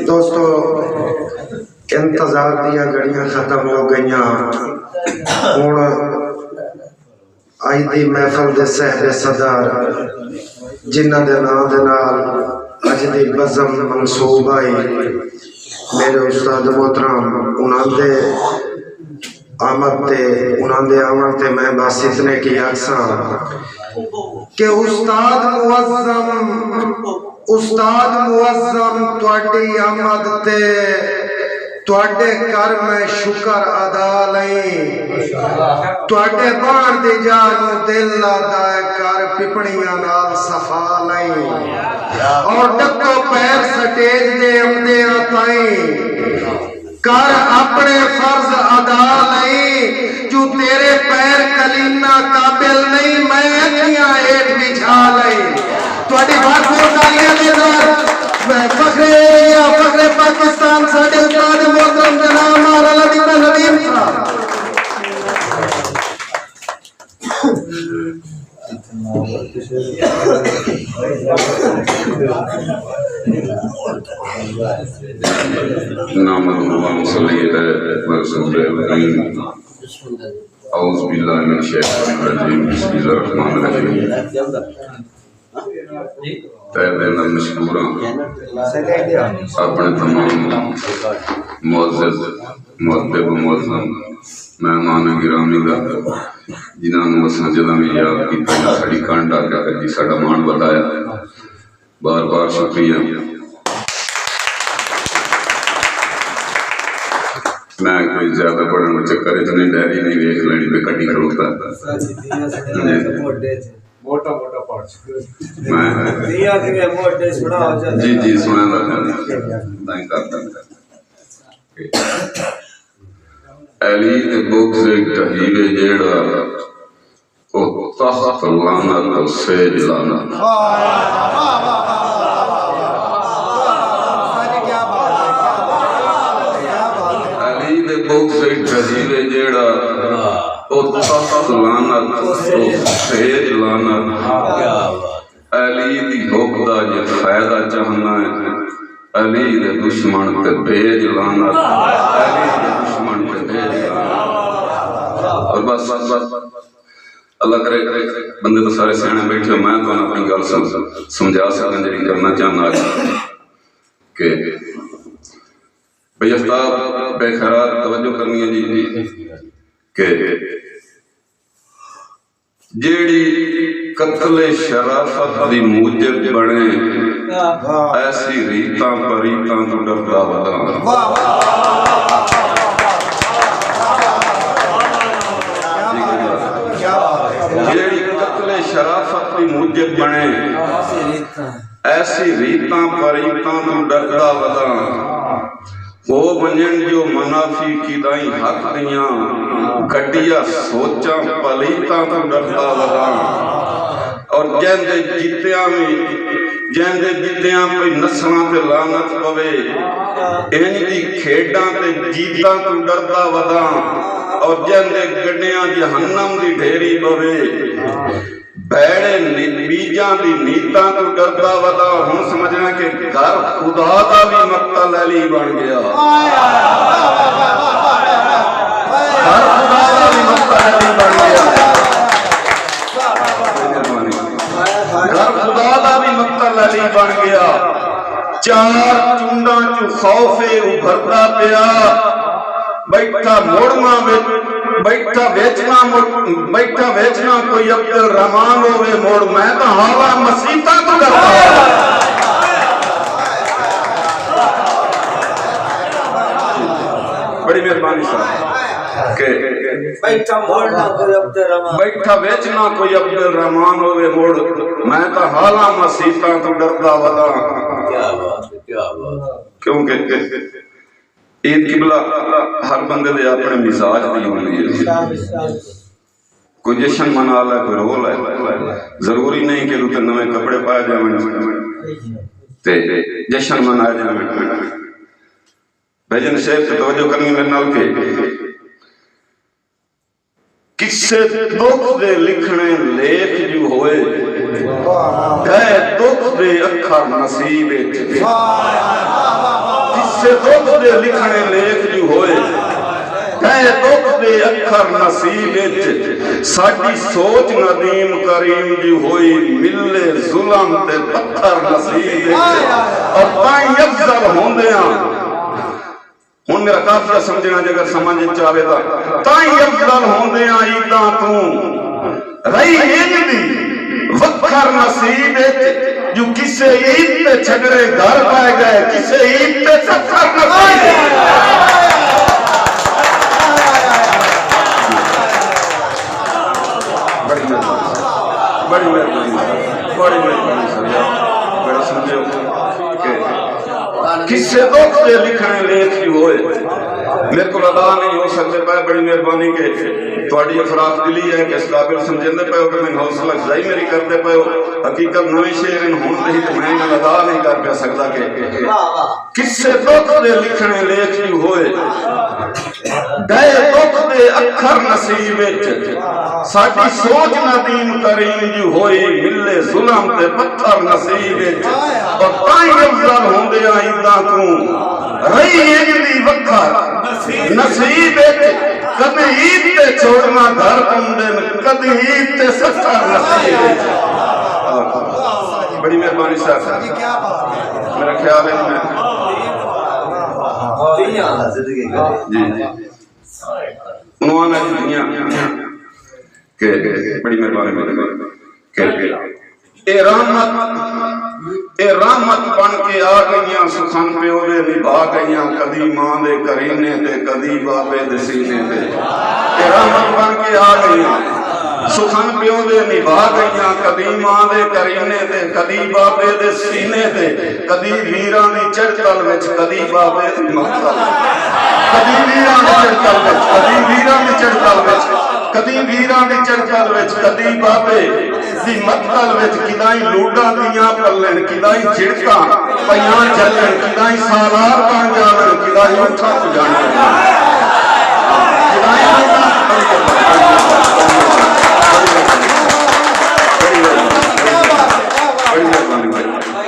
दोस्तों, इंतजार दिया घड़ियां खत्म हो गई। हुण आई दी महफल दे सहबे सदार जिन्हां दे नाम दे नाल अज दी बज़म मंसूब आई। मेरे उस्ताद मोहतरम उन्हां दे आमद ते उन्हां दे आवन ते मैं बस इतने की आखसां कि उस्ताद मुअज़्ज़म तुहाडी आमद ते तुहाडे घर में शुक्र अदा लई तुहाडे बाण दी जान दिल अदा कर पिपणियां नाल सफा लई और डक्को पैर स्टेज दे आंदे ताई कर अपने फर्ज अदा लई जो तेरे पैर कलीना काबिल नहीं मैं अखियां हेठ बिछा लई तुहाडी भरपूर तालियां दे नाल फखरे पाकिस्तान साडे उस्ताद मोहतरम जनाब मौलाना अली नदीम साहब। औज़ु बिल्लाहि मिनश शैतानिर रजीम बिस्मिल्लाहिर रहमानिर रहीम। तहे दिल मशकूर अपने तमाम मुअज़्ज़िज़ मुअद्दिब मुअज़्ज़म मेहमान गिरामी का जिन्होंने असां जदों भी याद किया साड़ी कंड आके जी साडा मान बताया बार बार शुक्रिया। मैं कोई ज्यादा पढ़ने चक्कर च नहीं डायरी नहीं देख लेनी पे कटी खड़ोता जी जी सुना अली दे बुक से कहीवे जेड़ा ओ तख्त लाना तो सेज लाना अली दे बुक से कहीवे जेड़ा ओ तख्त लाना तो सेज लाना अली दी हुक दा जे फायदा चाहना है अली दे दुश्मन ते भेज लाना अली दे दुश्मन ते भेज लाना। और बस अल्लाह करे बंदे तो सारे सियाने बैठे मैं तो अपनी गल समझा सकां जी करना चाहना कि भाई आफ्ताब बेखैरात तवज्जो करनी है जी कि जेड़ी कत्ले शराफत दी मूजब बने ऐसी रीतां परीतां तो डरदा वदा जेड़ी कत्ले शराफत दी मूजब बने ऐसी रीतां परीतां तो डरदा वदा वो बनन जो मनाफी की दाई हक दियां गड्डिया सोचा पलीता तो डरदा वदा और जेंदे जित्तियां पे नस्लां ते लानत पवे इंज दी खेडां ते जीतां तो डरदा वदा और जेंदे गड्डियां जहन्नम दी ढेरी पवे बैड़े बीजां दी नीतां तो डरदा वदा। हुण समझना कि घर खुदा दा भी मक्तल अली बन गया घर खुदा दा भी मक्तल अली बन गया घर खुदा दा भी मक्तल अली बन गया। चार चुंडा चु खौफे उभरदा पिया बैठा मोड़ना बैठा बेचना कोई अब्दुल रहमान होवे मोड़ मैं तो हवा मसीता तो डरता बड़ी मेहरबानी साहब के बैठा बेचना कोई अब्दुल रहमान होवे मोड़ मैं तो हाला मसीता तो डरदा वदा। क्योंकि ईद किबला हर बंदे दे अपने मिजाज दी होंदी है। कोई जश्न मना लै कोई रो लै जरूरी नहीं कि तू नवे कपड़े पाए जावन ते जश्न मनाए जावन। भजन शेख तवज्जो करनी मेरे नाल के किसे दुख दे लिखने लेख जो होए गए दुख दे अखर नसीब किसे दुख दे लिखने लेख जो होए गए दुख दे अखर नसीब साडी सोच नदीम करीम जो होई मिले जुल्म ते पत्थर नसीब और ताई अफजल होंदियां हुण मेरा काफिया समझना जगर समझ चाहे ताई अफजल होंदे ईदा तू रही इंदी वखर नसीब जो किसे ईद पे झगड़े घर पै गए किसे ईद पे सफर नसीब बड़ी मेहरबानी सर बड़ा समझो किसे दुख दे लिखने लेख जो होए मेरे को अदा नहीं हो सकते पे बड़ी मेहरबानी के थोड़ी अफरात दिली है कि इस काबिल समझते पे हो कि मैं हौसला अफजाई मेरी करते पे हो हकीकत नवे शेर होने नहीं तो मैं अदा नहीं कर पा सकता कि किसे दुख दे लिखने लेख जो होए गए दुख दे अखर नसीब साडी सोच नदीम करीम जो होई मिले जुल्म ते पत्थर नसीब और ताई अफजल होंदे ईदा तू रही इंदी वखर नसीब कभी ईद ते छोड़ना घर तुमदे कभी ईद ते सफर नसीब बड़ी मेहरबानी साहब मेरा ख्याल है जी उन्होंने दुनिया के बड़ी मेहरबानी के ए रहमत बन के आ गई सुखन प्यो दे निभा गई कदी मां दे करीने ते कदी बाबे दे सीने ते ए रहमत बन के आ गई सुखन प्यो दे निभा गई कदी मां दे करीने ते कदी बाबे दे सीने ते कदी वीरां दी चढ़तल विच कदी बाबे दी मखतल कदी वीरां दी चढ़तल विच कदी वीरां दी चढ़तल विच कदी वीरां दी चढ़तल विच कदी बाबे दी मखतल विच किदाई लूडां दियां पल्लन किदाई झिड़कां पईयां जलन किदाई सालार बन जावन किदाई उठा जाण किदाई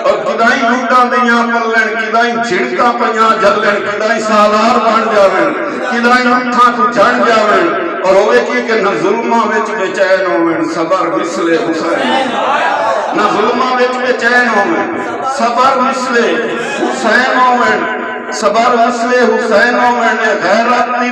और किदाई लूडां दियां पल्लन किदाई झिड़कां पईयां जलन किदाई सालार बन जावन किदाई उठा जाण जावन और होवे की कि न जुल्मा विच बेचैन होवन सबर मिसले हुसैन न जुल्मा विच बेचैन होवन सबर मिसले हुसैन होवन सबर मिसले हुसैन होवन गैरत दी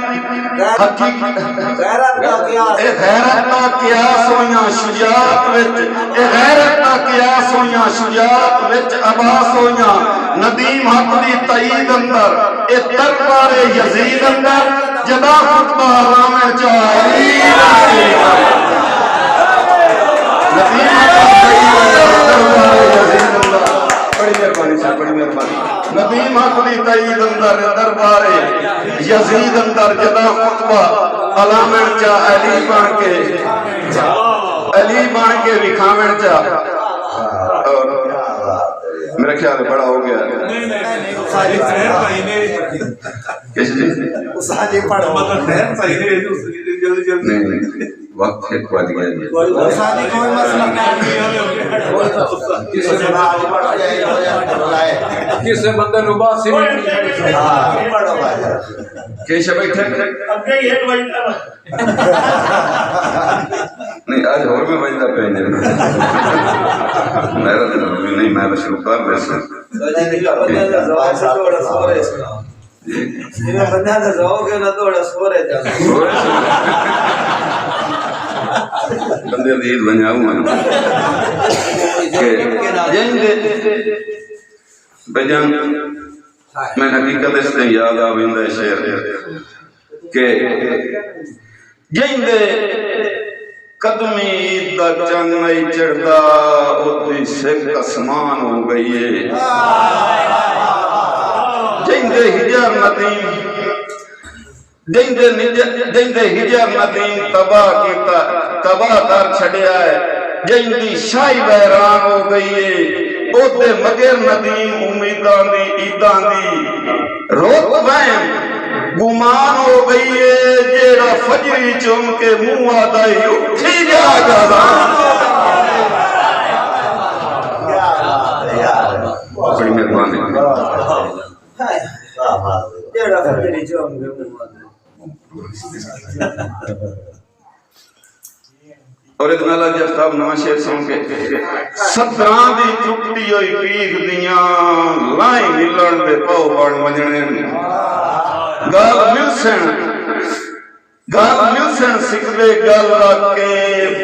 हकीकत गैरत दा कियास होया शुजाअत विच ए गैरत दा कियास होया शुजाअत विच अबास होया नदीम हक दी तईद अंदर ए दरबारे यजीद अंदर जदा खुतबा रामे चाही नदीम हक दी तईद दरबारे यजीद अंदर बड़ी मेहरबानी साहब बड़ी मेहरबानी नदीम हक दी तईद अंदर दरबारे यजीद अंदर जदा खुतबा अलामण चा अली बन के विखावण चा और मेरा ख्याल है बड़ा हो गया नहीं वक्त है बच गया किसे बंदे नु बासी केशव बैठे नहीं आज और में बजदा पे मेरा नहीं मैं बस रुका वैसे बंदे दी बनाऊं बजान मैं हकीकत इससे याद आ विंदा शेर के जिंदे कदमी दा चंग नहीं चढ़दा ओदी सिक आसमान हो गई है जिंदे हिजर नदीम जिंदे हिजर नदीम तबाह कर छड़िया है जिंदी शाही वैरान हो गई है ओदे मगर नदीम उम्मीदां दी ईदां दी रोक वहम गुमान हो गई है जेड़ा फजरी चुम के मुंह आदा ही उठी जा जादा बड़ी मेहरबानी और इतना ला जफ्ता नवा शेर सुन के 17 दी टुकड़ी होई पीख दियां लाई मिलन दे पौ बण वजणे गल मिलसन सिकदे गल रख के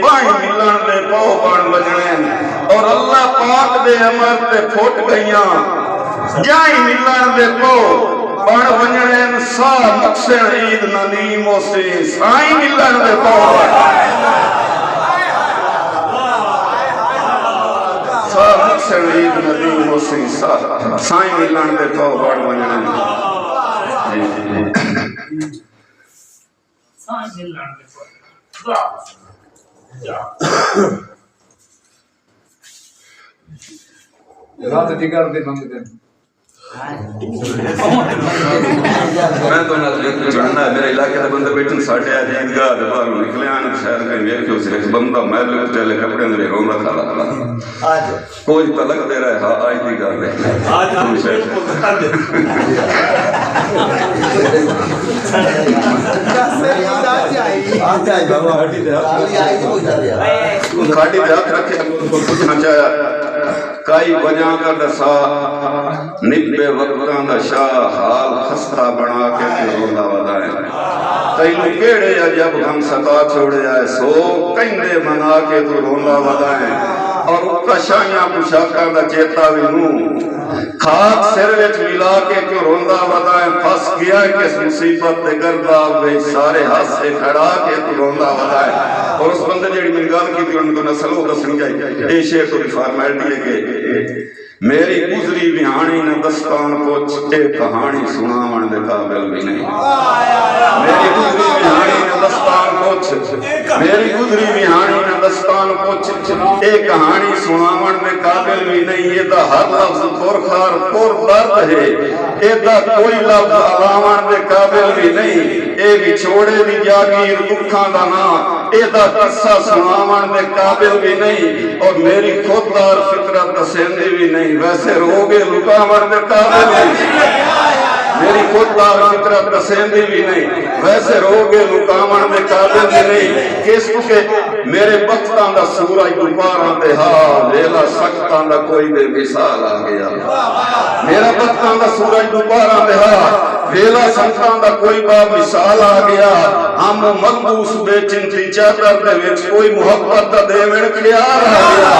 बाई मिलन दे पौ बण वजणे और अल्लाह पाक दे अमर ते फुट गईयां जाई मिलन दे पौ बण वजणे सा मुक्सन ईद नदीम से साई मिलन दे पौ ईद नदीम से साई मिलन दे पौ बण वजणे रात जिगर दे मंगदे मैं तो ना चढ़ना मेरे इलाके के बंदे बैठन साढ़े आज ईदगाह दे बाहर निकले आन शहर के वेख उस एक बंदा महल में चले कपड़े में रोंदा खाला आज कोई तलक दे रहा है हां आज दी गल है आज हम खाटी दे हाथ रखे पूछना चाहा काई वजह का दसा निब्बे वक्तां दा शाह हाल खस्ता बना के रोंदा वदाए तैनू केड़े अजब हम सता छोड़े आए सो कहंदे मना के तू रोंदा वदाए और कशाइयां पुशाकां दा चेता भी नू खाक सिर विच मिला के क्यों रोंदा वदाए फस गया किस मुसीबत ते गर्दाब वे सारे हासे खड़ा के तू रोंदा वदाए और उस बंदे जेड़ी मेरी गल की उनको नस्ल हो दसनी जाए ए शेर तो फॉर्मेलिटी है कि मेरी गुजरी बिहानी न दस्तान पुछ ए कहानी सुनावन दे काबिल भी नहीं मेरी गुजरी बिहानी न दस्तान पुछ मेरी गुजरी बिहानी न दस्तान पुछ ए कहानी सुनावन दे काबिल भी नहीं ये दा हर लफ्ज पुरखार पुर दर्द है ए दा कोई लफ्ज अलावन दे काबिल भी नहीं ए विछोड़े दी जागीर दुखां दा ना ए दा किस्सा सुनावन दे काबिल भी नहीं और मेरी खुददार फितरत दसेंदी भी नहीं वैसे रोगे लुकावन दे काबिल नहीं मेरी खुददार फितरत दसेंदी भी नहीं वैसे रोगे लुकावन दे काबिल भी नहीं किस के मेरे बख्तां दा सूरज दुपारां ते हा वेला सकतां दा कोई बेमिसाल आ गया मेरा बख्तां दा सूरज दुपारां ते हा वेला सकतां दा कोई बा मिसाल आ गया हम मलबूस बेचिंती चादर दे विच कोई मोहब्बत दा देवण ख्याल आ गया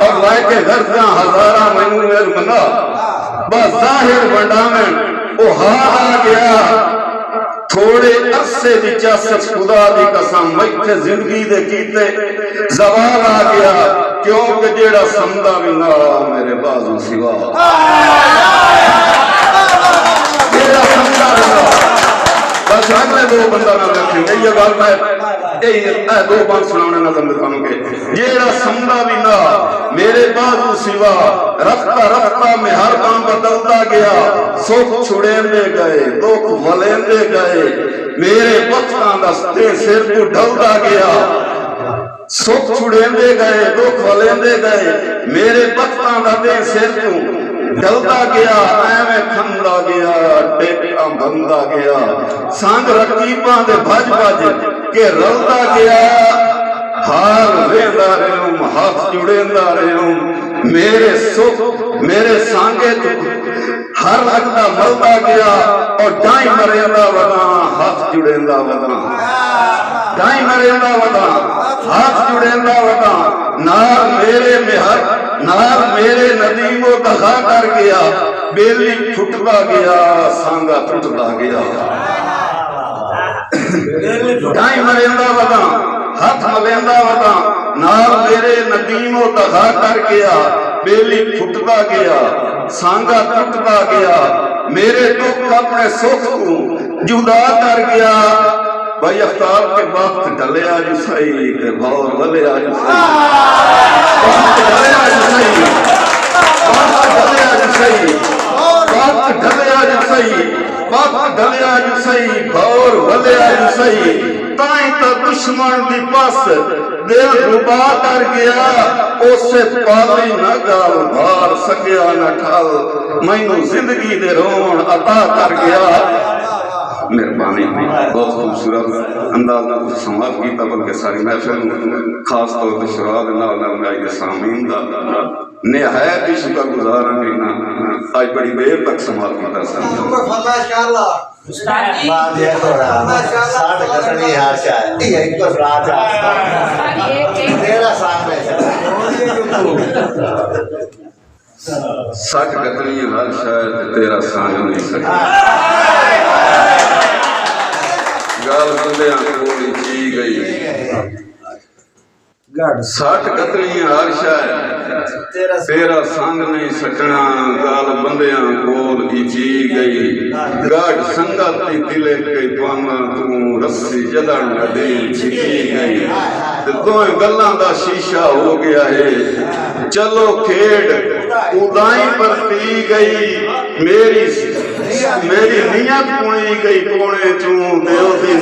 और लाके गर्दां हजारां मैनू मेर मना बस जाहिर वंडावन ओ हाल आ गया थोड़े अरसे दी चासत खुदा दी कसम मैथे जिंदगी दे कीते जवाल आ गया क्योंकि जेड़ा समदा भी ना मेरे बाजू सिवा जेड़ा समदा भी ना बस अगले दो बंदा ना रखेंगे ये गल मैं दो बात सुनाने ना तुहानू के जेड़ा समदा भी ना मेरे बाजू सिवा रफ्ता रफ्ता में हर काम बदलता गया सुख छुड़ेंदे गए दुख वलेंदे गए मेरे बख्तां दा सिर तू ढलदा गया सुख छुड़ेंदे गए दुख वलेंदे गए मेरे बख्तां दा सिर तू ढलदा गया एवें खंदा गया टेका बंदा गया संग रकीबां दे भज भज के रलदा गया हाल वेंदा रहूं हाथ जुड़ेंदा रहूं मेरे सुख मेरे सांगे तू हर लगदा मलदा गया और डाई मरेंदा वदा हाथ जुड़ेंदा वदा डाई मरेंदा वदा हाथ जुड़ेंदा वदा नाल मेरे नदीमो दखा कर गया बेली फुटदा गया सांगा टुटदा गया डाई मरेंदा वदा हाथ मलेंदा वदा नाल मेरे नदीमो दखा कर गया बेली फुटदा गया सांगा टुटदा गया मेरे दुख अपने सुख को जुदा कर गया भाई अफ्तार के वक्त ढलिया जो सही ते भौर वलिया जो सही वक्त ढलिया जो सही वक्त ढलिया जो सही वक्त ढलिया जो सही वक्त डलिया जो सही भौर वलिया जो सही ताई तो दुश्मन दी पास दिल रुबा कर गया उसे पाली न गाल भार सकिया न ठाल मैनू जिंदगी दे रोन अता कर गया। मेहरबानी बहुत खूबसूरत अंदाज नाल समाप्त किया बल्कि सारी महफिल खास तौर पर शराब नाल के सामीन का निहायत ही शुक्रगुजार हाँ आज बड़ी देर तक समाप्त किया सच कतनी हर शायद तेरा सांग नहीं सकता गल बंदियां कोल जी गई सट कतनी हर शायद तेरा संग नहीं सकना गल बंदियां कोल जी गई गढ़ संगत दी दिले के पाना तू रस्सी जदन नदी छिकी गई ते दोए गल्लां दा शीशा हो गया है चलो खेड उदाई पर पी गई मेरी नियत पुणी गई कोने चू देव दी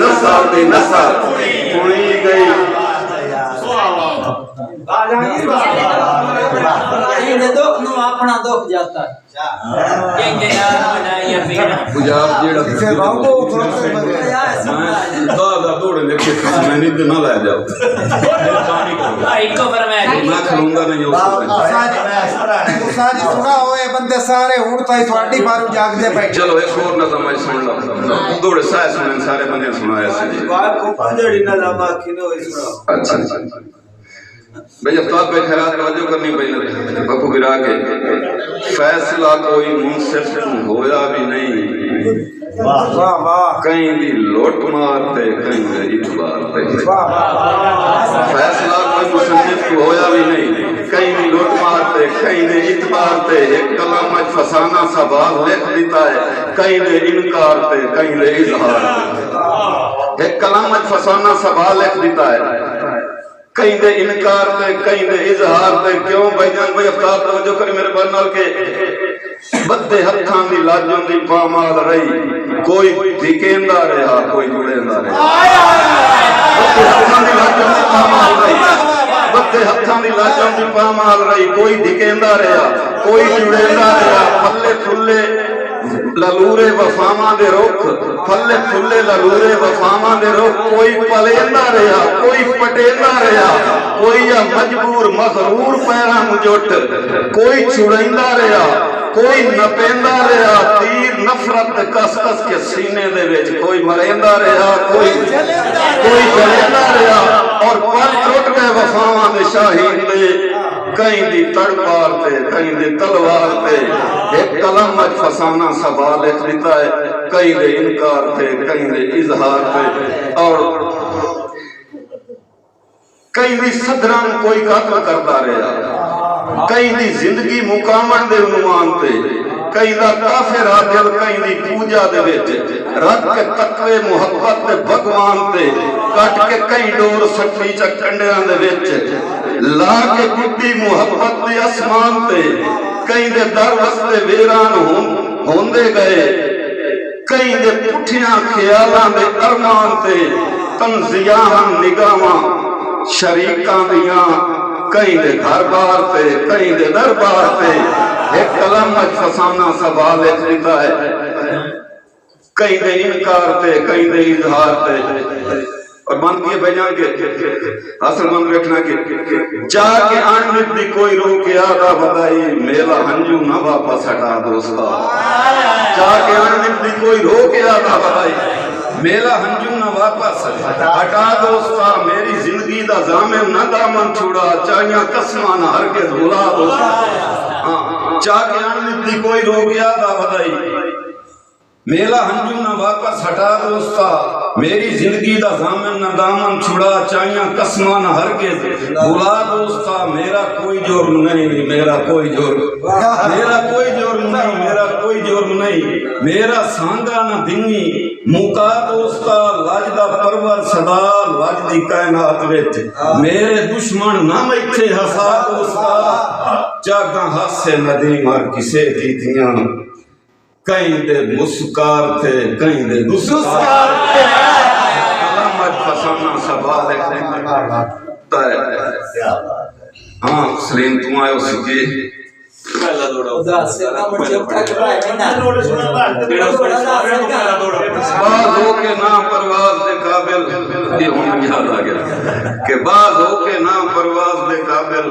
नसा पुणी गई दुख नु अपना दुख जाता चलो एक और नज़म सुन लो दौड़े सारे सुने सारे बंदे सुनाया अच्छा भाई अफ्ताब पे खैरात तवज्जो करनी पई बपू गिरा के फैसला कोई मुंसिफ होया भी नहीं कहीं दी लोट मारते कहीं दे इतबार पे फैसला कोई मुंसिफ होया भी नहीं कहीं दी लोट मारते कहीं दे इतबार पे एक कलम में फसाना सवाल लिख देता है कहीं दे इनकार पे कहीं दे इजहार पे एक कलम में फसाना सवाल लिख देता है कहीं दे इनकार पे कहीं दे इजहार पे क्यों भाईजान भाई अफ्ताब तवज्जो करे मेरे बरनाल के बद्दे हत्थां दी लाजों दी पामाल रही कोई धिकेंदा रहा कोई जुड़ेंदा रहा बद्दे हत्थां दी लाजों दी पामाल रही बद्दे हत्थां दी लाजों दी पामाल रही कोई धिकेंदा रहा कोई जुड़ेंदा रहा फल्ले फुल्ले ललूरे वफावां दे रुख फल्ले फुल्ले ललूरे वफावां दे रुख कोई पलेंदा रहा कोई पटेंदा रहा कोई या मजबूर मगरूर पैरां मुजोट कोई छुड़ेंदा रहा कोई नपेंदा रहा तीर नफरत कस कस के सीने दे विच कोई मरेंदा रहा कोई जलेंदा रहा और पल टुट गए वफावां दे शाहीन दे कहीं दी तड़पार पे कहीं दी तलवार पे एक कलम में फसाना सवाल लिख देता है कहीं दे इनकार पे कहीं दे इजहार पे और कहीं दी सदरां कोई कत्ल करता रहा कहीं दी जिंदगी मुकामण दे उन्वान पे कहीं दा काफिर आदिल कहीं दी पूजा दे विच रख के तकवे मुहब्बत ते भगवान ते कट के कई डोर सट्टी च कंडियां दे विच ला के गुड्डी मुहब्बत दे आसमान ते कहीं दे दर वस्ते वीरान होंदे गए कहीं दे पुठियां ख्यालां दे अरमान ते तंजियां निगाहां शरीकां दियां कहीं दे घर बार पे कहीं दे दरबार पे एक कलम में फसाना सवाल लिख देता है कहीं दे इनकार पे कहीं दे इजहार पे और मन किए बजान के असल मन रखना के जाके अनमित दी कोई रोक यादा बताई मेरा हंजू न वापस हटा दोस्ता जाके अनमित दी कोई रोक यादा बताई मेरा हंजू न वापस हटा दोस्ता मेरी जिंदगी दा जामिन न दामन छुड़ा चाहिया कसमा न हर के भुला दोस्ता जाके अनमित दी कोई रोक यादा बताई मेरा हंजू न वापस हटा दोस्ता मेरी जिंदगी दा जामिन न दामन छुड़ा चाहिया कसमा न हर के भुला दोस्ता मेरा कोई जुर्म नहीं मेरा कोई जुर्म मेरा कोई जुर्म नहीं मेरा कोई जुर्म नहीं मेरा सांगा न दिनी मुका दोस्ता लज दा परवर सदा लज दी कायनात विच मेरे दुश्मन ना बैठे हसा दोस्ता जागा हासे नदी मर किसे कीतियां कहीं दे मुस्कार थे कहीं दे दुस्कार अलामत फसाना सवाल है हाँ सलीम तू आयो सीखे उदास से कम चुपका के भाई ना बाज हो के ना परवाज दे काबिल ये हुन याद आ गया कि बाज हो के ना परवाज दे काबिल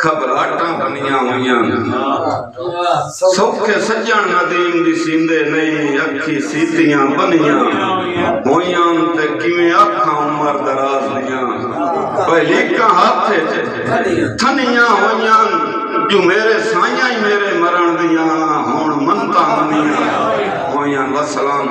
खबराटा बनिया हुईयां सौखे सज्जन नदीम दी सींदे नहीं अखी सीतियां बनिया होईयां ते किवें आखां उमर दराज दियां पहली का हाथ थनियां होईयां जो मेरे साइयां ही मेरे मरण दियां हुण मनता मनियां होईयां वसलाम